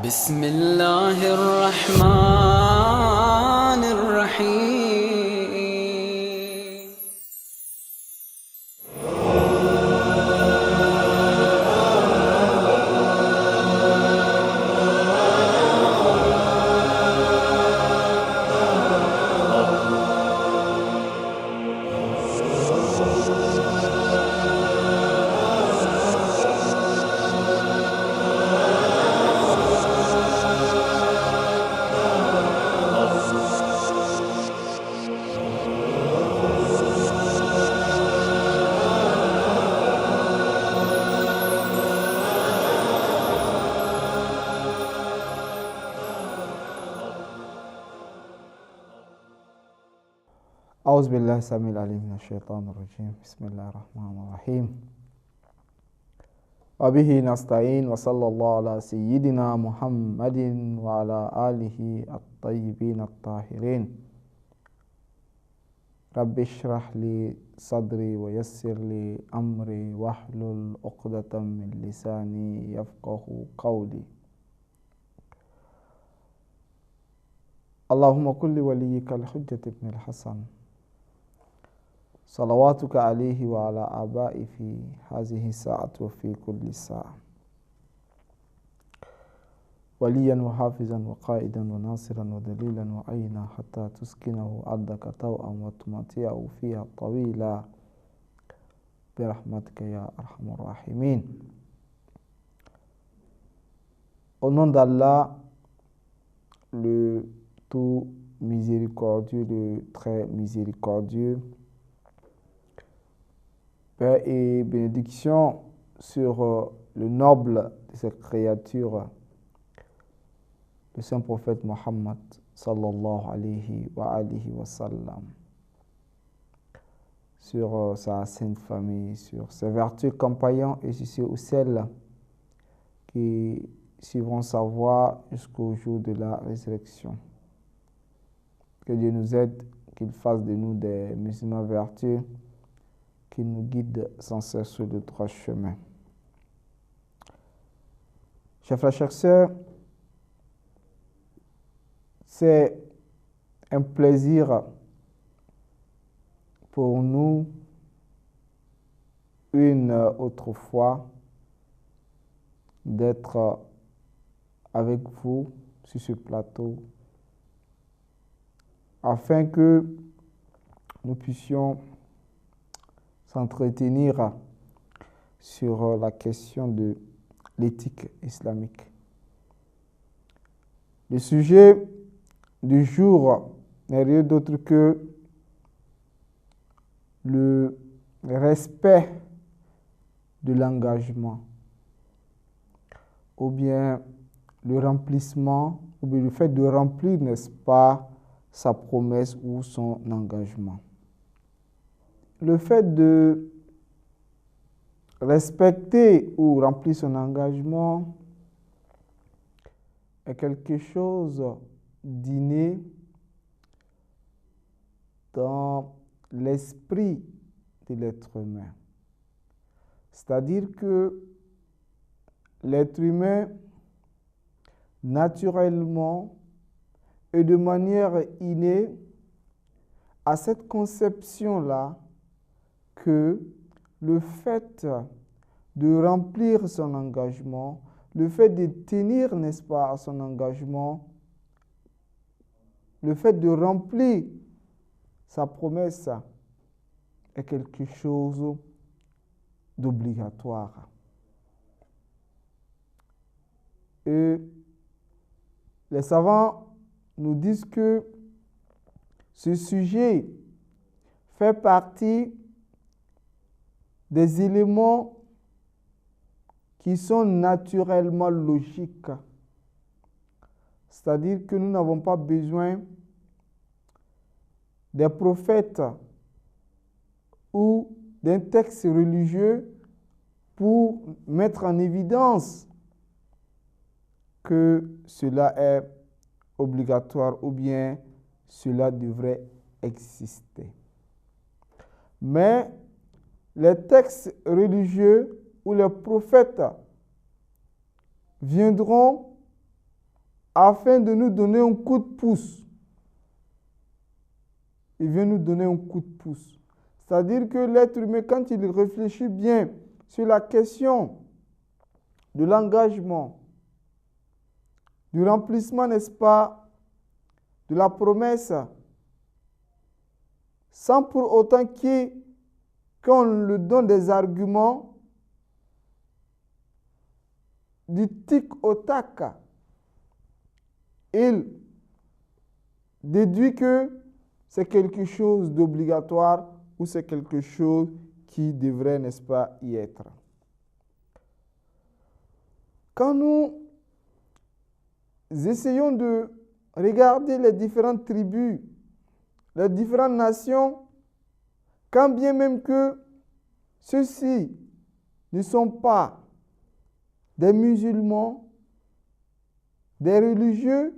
بسم الله الرحمن الرحيم. أعوذ بالله السميع العليم من الشيطان الرجيم. بسم الله الرحمن الرحيم. وبه نستعين وصلى الله على سيدنا محمد وعلى آله الطيبين الطاهرين. رب اشرح لي صدري ويسر لي أمري واحلل عقدة من لساني يفقه قولي. اللهم كن لوليك الحجة ابن الحسن صلواتك عليه وعلى آبائه في هذه الساعة وفي كل ساعة، وليا وحافظا وقائدا وناصرا ودليلا وعينا، حتى تسكنه أرضك طوعا وتمتعه فيها طويلا برحمتك يا أرحم الراحمين. Au nom d'Allah, le tout miséricordieux, le très miséricordieux, paix et bénédiction sur le noble de cette créature, le saint prophète Mohammed sallallahu alayhi wa sallam, sur sa sainte famille, sur ses vertus compagnons et sur ceux ou celles qui suivront sa voie jusqu'au jour de la résurrection. Que Dieu nous aide, qu'il fasse de nous des musulmans vertueux, qu'il nous guide sans cesse sur le droit chemin. Chers frères, chères sœurs, c'est un plaisir pour nous, une autre fois, d'être avec vous sur ce plateau, afin que nous puissions s'entretenir sur la question de l'éthique islamique. Le sujet du jour n'est rien d'autre que le respect de l'engagement, ou bien le remplissement, ou bien le fait de remplir, n'est-ce pas, sa promesse ou son engagement. Le fait de respecter ou remplir son engagement est quelque chose d'inné dans l'esprit de l'être humain. C'est-à-dire que l'être humain, naturellement et de manière innée, a cette conception-là que le fait de remplir son engagement, le fait de tenir, n'est-ce pas, à son engagement, le fait de remplir sa promesse est quelque chose d'obligatoire. Et les savants nous disent que ce sujet fait partie des éléments qui sont naturellement logiques. C'est-à-dire que nous n'avons pas besoin des prophètes ou d'un texte religieux pour mettre en évidence que cela est obligatoire ou bien cela devrait exister. Mais les textes religieux ou les prophètes viendront afin de nous donner un coup de pouce. Il vient nous donner un coup de pouce. C'est-à-dire que l'être humain, quand il réfléchit bien sur la question de l'engagement, du remplissement, n'est-ce pas, de la promesse, sans pour autant qu'on lui donne des arguments du tic au tac, il déduit que c'est quelque chose d'obligatoire ou c'est quelque chose qui devrait, n'est-ce pas, y être. Quand nous essayons de regarder les différentes tribus, les différentes nations, quand bien même que ceux-ci ne sont pas des musulmans, des religieux,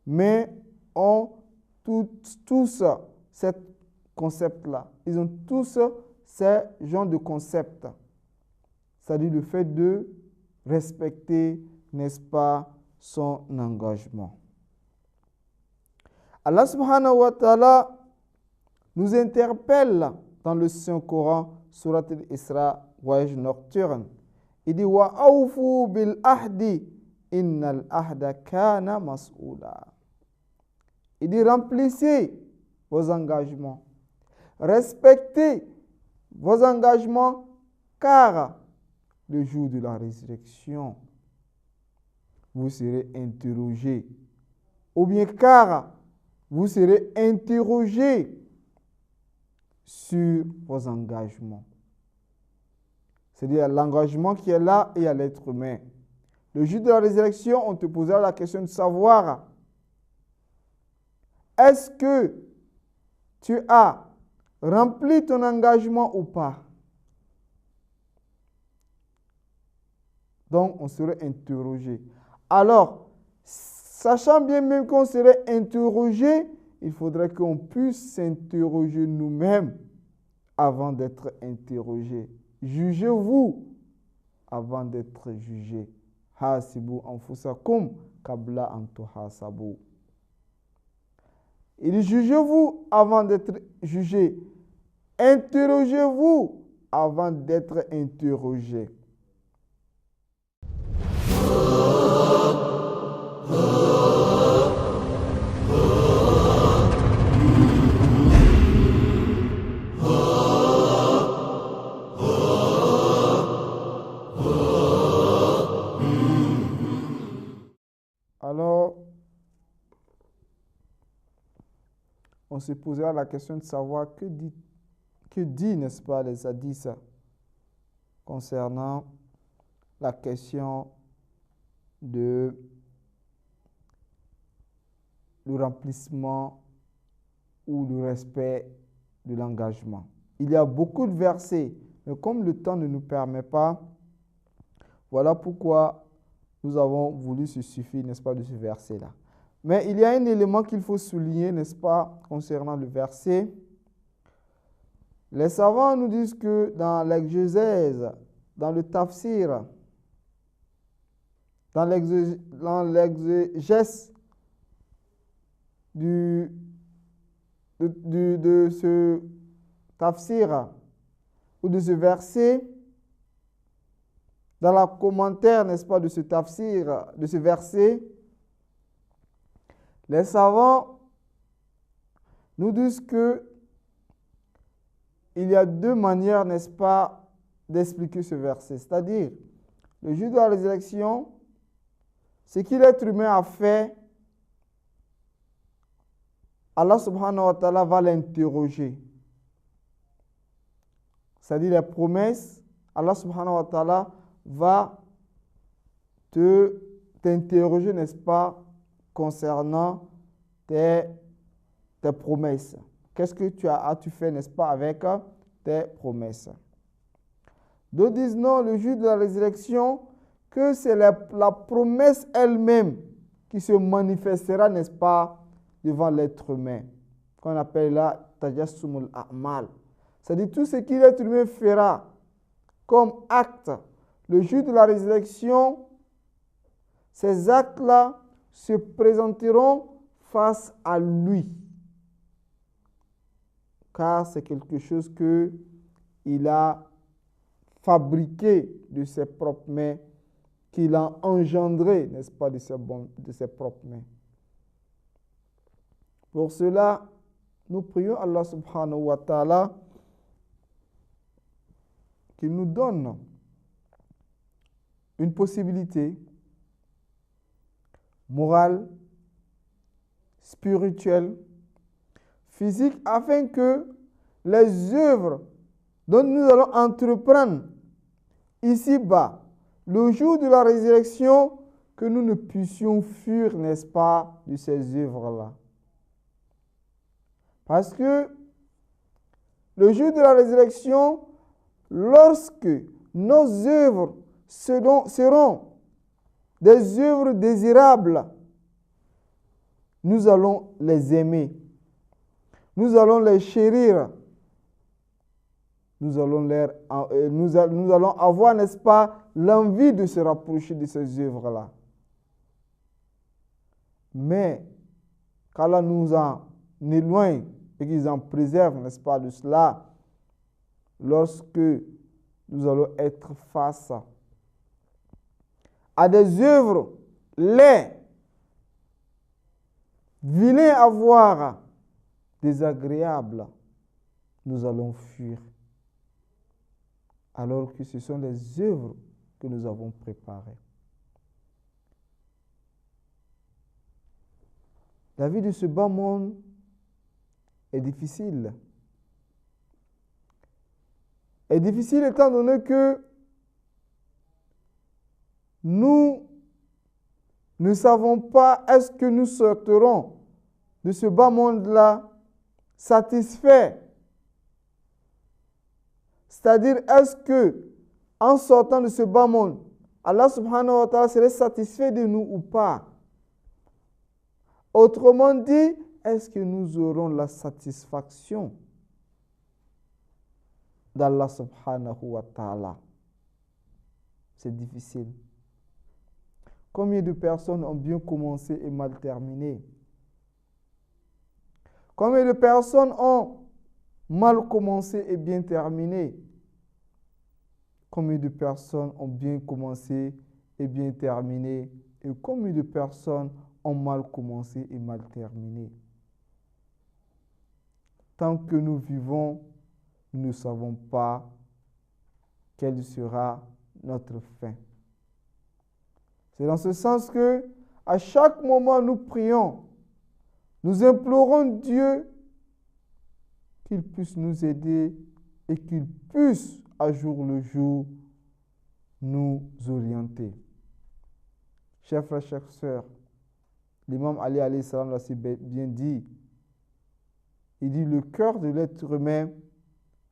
mais ont tous ce concept-là. Ils ont tous ces genres de concepts. C'est-à-dire le fait de respecter, n'est-ce pas, son engagement. Allah subhanahu wa ta'ala nous interpelle dans le Saint-Coran, Surat al-Isra, voyage nocturne. Il dit wa awfu bil ahdi innal ahda kana mas'oula. Il dit remplissez vos engagements. Respectez vos engagements car le jour de la résurrection, vous serez interrogé. Ou bien car vous serez interrogé sur vos engagements. C'est-à-dire l'engagement qui est là et à l'être humain. Le jour de la résurrection, on te posera la question de savoir est-ce que tu as rempli ton engagement ou pas? Donc, on serait interrogé. Alors, sachant bien même qu'on serait interrogé, il faudrait qu'on puisse s'interroger nous-mêmes avant d'être interrogés. Jugez-vous avant d'être jugés. Hasibu anfusakum kabla an tuhasabu. Il dit, jugez-vous avant d'être jugés. Interrogez-vous avant d'être interrogés. Alors, on se posera la question de savoir que dit, n'est-ce pas, les hadiths concernant la question de le remplissement ou le respect de l'engagement. Il y a beaucoup de versets, mais comme le temps ne nous permet pas, voilà pourquoi nous avons voulu se suffire, n'est-ce pas, de ce verset-là. Mais il y a un élément qu'il faut souligner, n'est-ce pas, concernant le verset. Les savants nous disent que dans l'exégèse, dans le tafsir, dans l'exégèse de ce tafsir ou de ce verset, dans le commentaire, n'est-ce pas, de ce tafsir, de ce verset, les savants nous disent que il y a deux manières, n'est-ce pas, d'expliquer ce verset. C'est-à-dire, le jour de la résurrection, ce que l'être humain a fait, Allah subhanahu wa ta'ala va l'interroger. C'est-à-dire les promesses, Allah subhanahu wa ta'ala va t'interroger, n'est-ce pas, concernant tes promesses. Qu'est-ce que as-tu fait, n'est-ce pas, avec tes promesses? D'autres disent non, le jour de la résurrection, que c'est la promesse elle-même qui se manifestera, n'est-ce pas, devant l'être humain, qu'on appelle là tajassumul a'mal. C'est-à-dire tout ce que l'être humain fera comme acte le jour de la résurrection, ces actes-là se présenteront face à lui. Car c'est quelque chose qu'il a fabriqué de ses propres mains, qu'il a engendré, n'est-ce pas, de ses propres mains. Pour cela, nous prions Allah subhanahu wa ta'ala qu'il nous donne une possibilité morale, spirituelle, physique, afin que les œuvres dont nous allons entreprendre ici-bas, le jour de la résurrection, que nous ne puissions fuir, n'est-ce pas, de ces œuvres-là. Parce que le jour de la résurrection, lorsque nos œuvres seront des œuvres désirables, nous allons les aimer, nous allons les chérir, nous allons avoir, n'est-ce pas, l'envie de se rapprocher de ces œuvres-là. Mais qu'Allah nous en éloigne et qu'ils en préservent, n'est-ce pas, de cela, lorsque nous allons être face à des œuvres laides, vilaines à voir, désagréables, nous allons fuir. Alors que ce sont les œuvres que nous avons préparées. La vie de ce bas monde est difficile. Est difficile étant donné que nous ne savons pas est-ce que nous sortirons de ce bas monde-là satisfaits. C'est-à-dire, est-ce que en sortant de ce bas monde, Allah subhanahu wa ta'ala serait satisfait de nous ou pas? Autrement dit, est-ce que nous aurons la satisfaction d'Allah subhanahu wa ta'ala? C'est difficile. Combien de personnes ont bien commencé et mal terminé? Combien de personnes ont mal commencé et bien terminé? Combien de personnes ont bien commencé et bien terminé? Et combien de personnes ont mal commencé et mal terminé? Tant que nous vivons, nous ne savons pas quelle sera notre fin. C'est dans ce sens que, à chaque moment, nous prions, nous implorons Dieu qu'il puisse nous aider et qu'il puisse, à jour le jour, nous orienter. Chers frères, chères sœurs, l'imam Ali alayhi salam l'a si bien dit. Il dit, le cœur de l'être humain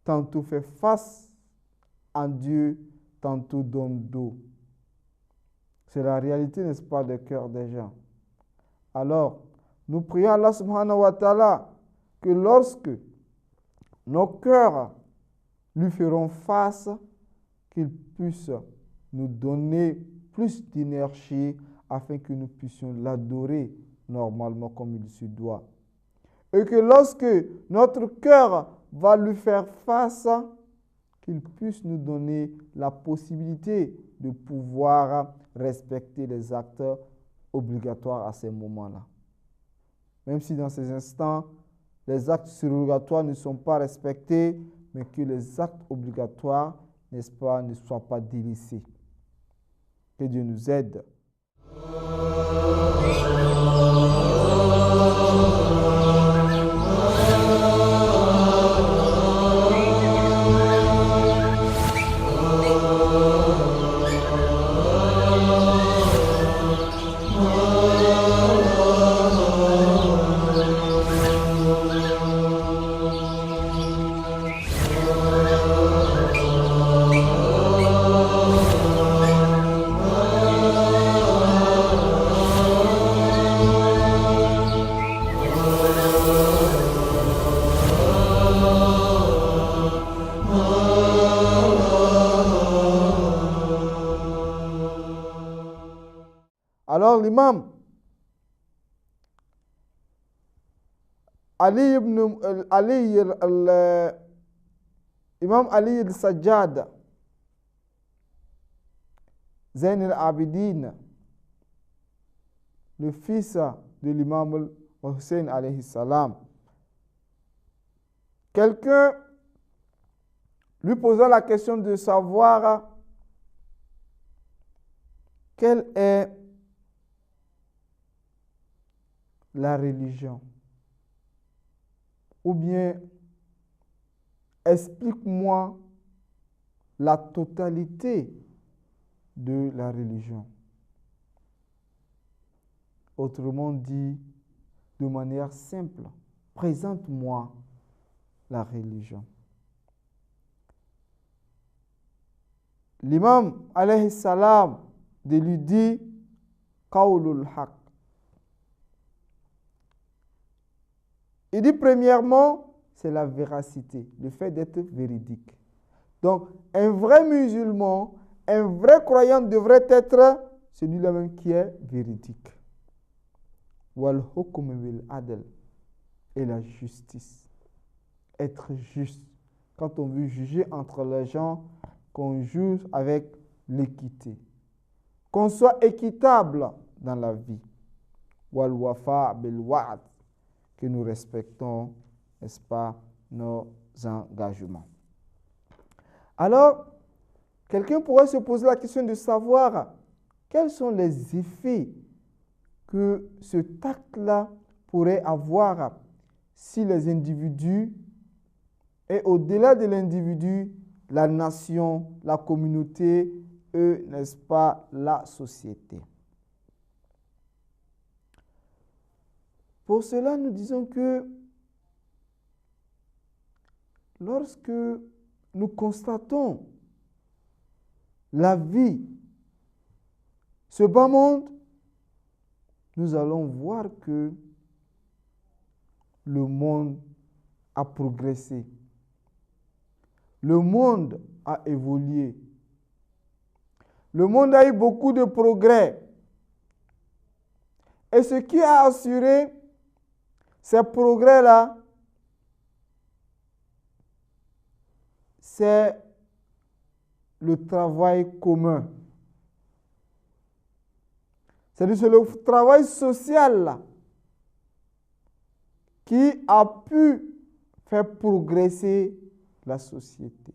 tantôt fait face à Dieu, tantôt donne dos. C'est la réalité, n'est-ce pas, du cœur des gens. Alors, nous prions Allah subhanahu wa ta'ala que lorsque nos cœurs lui feront face, qu'il puisse nous donner plus d'énergie afin que nous puissions l'adorer normalement comme il se doit. Et que lorsque notre cœur va lui faire face, qu'il puisse nous donner la possibilité de pouvoir respecter les actes obligatoires à ces moments-là. Même si dans ces instants, les actes surrogatoires ne sont pas respectés, mais que les actes obligatoires, n'est-ce pas, ne soient pas délaissés. Que Dieu nous aide. Alors l'imam, Imam Ali al-Sajjad, Zayn al-Abidin, le fils de l'imam Hussein alayhi salam. Quelqu'un lui posa la question de savoir quelle est la religion. Ou bien, explique-moi la totalité de la religion. Autrement dit, de manière simple, présente-moi la religion. L'imam, alayhi salam, de lui dit Qawlul haq. Il dit premièrement, c'est la véracité, le fait d'être véridique. Donc, un vrai musulman, un vrai croyant devrait être celui-là même qui est véridique. Wal hukm bil adl, et la justice. Être juste. Quand on veut juger entre les gens, qu'on juge avec l'équité. Qu'on soit équitable dans la vie. Wal wafa bil wa'd, que nous respectons, n'est-ce pas, nos engagements. Alors, quelqu'un pourrait se poser la question de savoir quels sont les effets que ce acte-là pourrait avoir si les individus, et au-delà de l'individu, la nation, la communauté, n'est-ce pas, la société. Pour cela, nous disons que lorsque nous constatons la vie, ce bas monde, nous allons voir que le monde a progressé. Le monde a évolué. Le monde a eu beaucoup de progrès. Et ce qui a assuré ces progrès-là, c'est le travail commun. C'est-à-dire le travail social là, qui a pu faire progresser la société.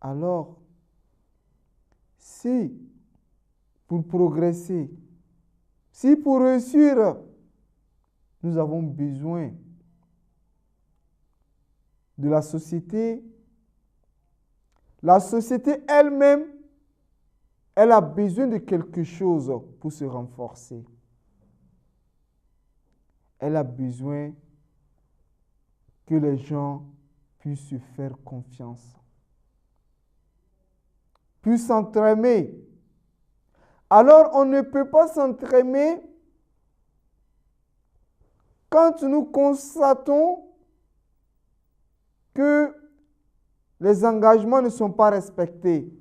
Alors, si pour progresser, si pour réussir, nous avons besoin de la société elle-même, elle a besoin de quelque chose pour se renforcer. Elle a besoin que les gens puissent se faire confiance, puissent s'entraimer. Alors, on ne peut pas s'entraimer quand nous constatons que les engagements ne sont pas respectés.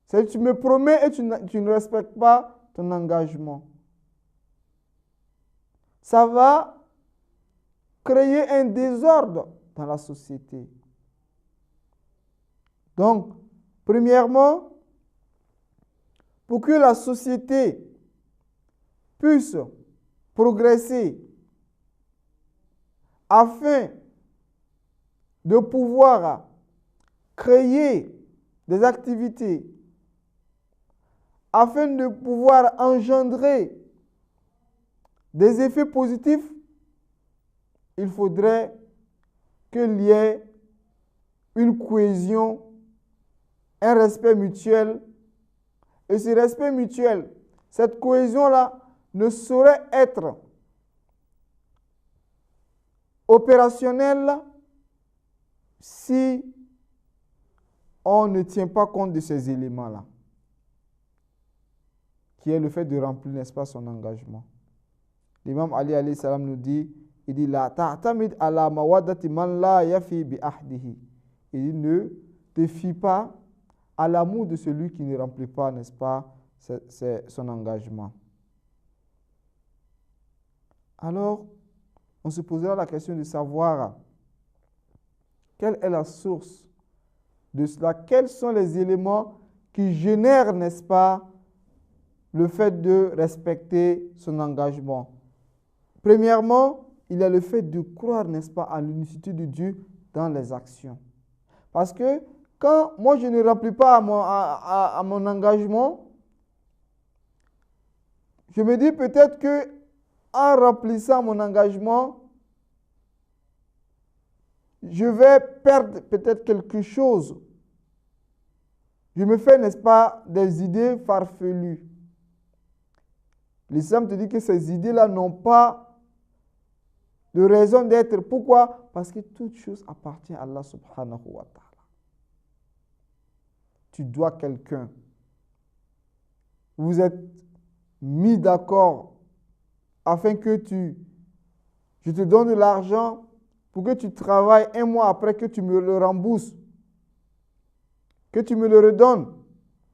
C'est-à-dire, tu me promets et tu ne respectes pas ton engagement. Ça va créer un désordre dans la société. Donc, premièrement, pour que la société puisse progresser afin de pouvoir créer des activités, afin de pouvoir engendrer des effets positifs, il faudrait qu'il y ait une cohésion, un respect mutuel. Et ce respect mutuel, cette cohésion-là, ne saurait être opérationnelle si on ne tient pas compte de ces éléments-là, qui est le fait de remplir, n'est-ce pas, son engagement. L'imam Ali alayhi salam nous dit, il dit la ta'tamid ala mawaddati man la yafi bi ahdihi. Il dit ne te fie pas à l'amour de celui qui ne remplit pas, n'est-ce pas, son engagement. Alors, on se posera la question de savoir quelle est la source de cela, quels sont les éléments qui génèrent, n'est-ce pas, le fait de respecter son engagement. Premièrement, il y a le fait de croire, n'est-ce pas, à l'unicité de Dieu dans les actions. Parce que quand moi je ne remplis pas à mon engagement, je me dis peut-être que en remplissant mon engagement, je vais perdre peut-être quelque chose. Je me fais, n'est-ce pas, des idées farfelues. L'islam te dit que ces idées-là n'ont pas de raison d'être. Pourquoi? Parce que toute chose appartient à Allah subhanahu wa ta'ala. Tu dois quelqu'un. Vous êtes mis d'accord afin que je te donne de l'argent pour que tu travailles un mois après que tu me le rembourses, que tu me le redonnes.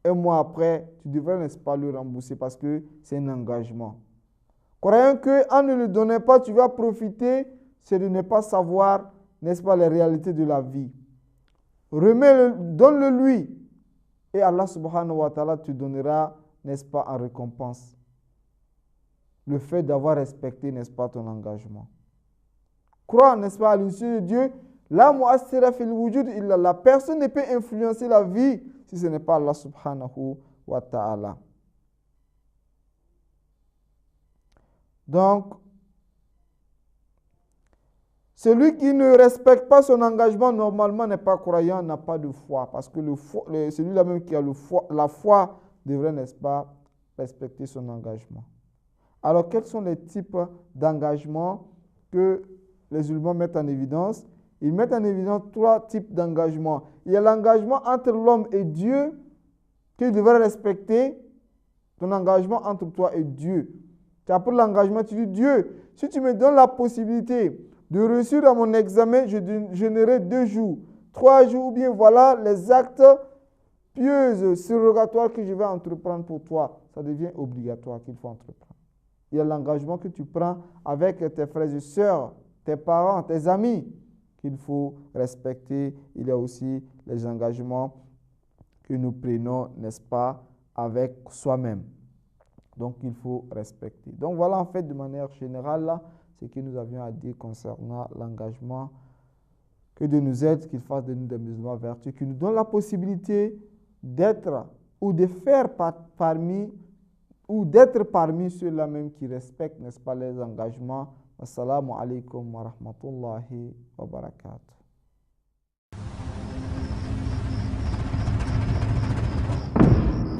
Un mois après, tu devrais, n'est-ce pas, le rembourser parce que c'est un engagement. Croyant qu'en ne le donnant pas, tu vas profiter, c'est de ne pas savoir, n'est-ce pas, les réalités de la vie. Donne-le lui. Et Allah subhanahu wa ta'ala te donnera, n'est-ce pas, en récompense. Le fait d'avoir respecté, n'est-ce pas, ton engagement. Crois, n'est-ce pas, à l'unicité de Dieu. La mu'assira fil wujud illa Allah. Personne ne peut influencer la vie si ce n'est pas Allah subhanahu wa ta'ala. Donc, celui qui ne respecte pas son engagement, normalement n'est pas croyant, n'a pas de foi. Parce que celui-là même qui a la foi devrait, n'est-ce pas, respecter son engagement. Alors, quels sont les types d'engagement que les musulmans mettent en évidence? Ils mettent en évidence 3 types d'engagement. Il y a l'engagement entre l'homme et Dieu que tu devrais respecter. Ton engagement entre toi et Dieu. Tu as pris l'engagement, tu dis Dieu, si tu me donnes la possibilité de réussir dans mon examen, je donnerai 2 jours, 3 jours, ou bien voilà les actes pieux, surrogatoires que je vais entreprendre pour toi. Ça devient obligatoire qu'il faut entreprendre. Il y a l'engagement que tu prends avec tes frères et sœurs, tes parents, tes amis, qu'il faut respecter. Il y a aussi les engagements que nous prenons, n'est-ce pas, avec soi-même. Donc, il faut respecter. Donc, voilà en fait de manière générale là, ce que nous avions à dire concernant l'engagement. Que Dieu nous aide, qu'il fasse de nous des musulmans vertueux, qu'il nous donne la possibilité d'être ou de faire parmi ceux-là même qui respectent, n'est-ce pas, les engagements. Assalamu alaikum wa rahmatullahi wa barakatuh.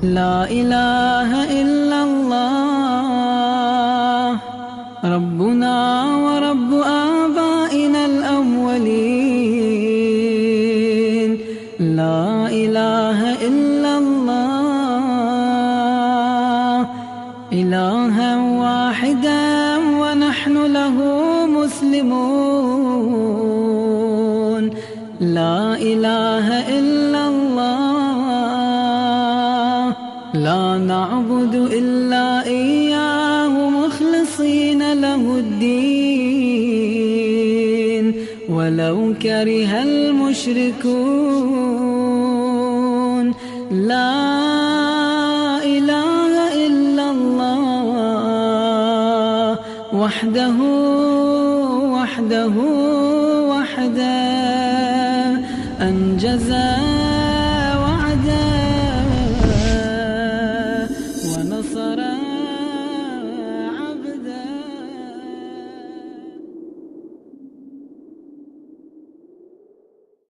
لا إله إلا الله ربنا ورب آبائنا الأولين لا إله إلا الله إلها واحدا ونحن له مسلمون لا إله إلا الله لا نعبد إلا إياه مخلصين له الدين ولو كره المشركون لا إله إلا الله وحده وحده أنجز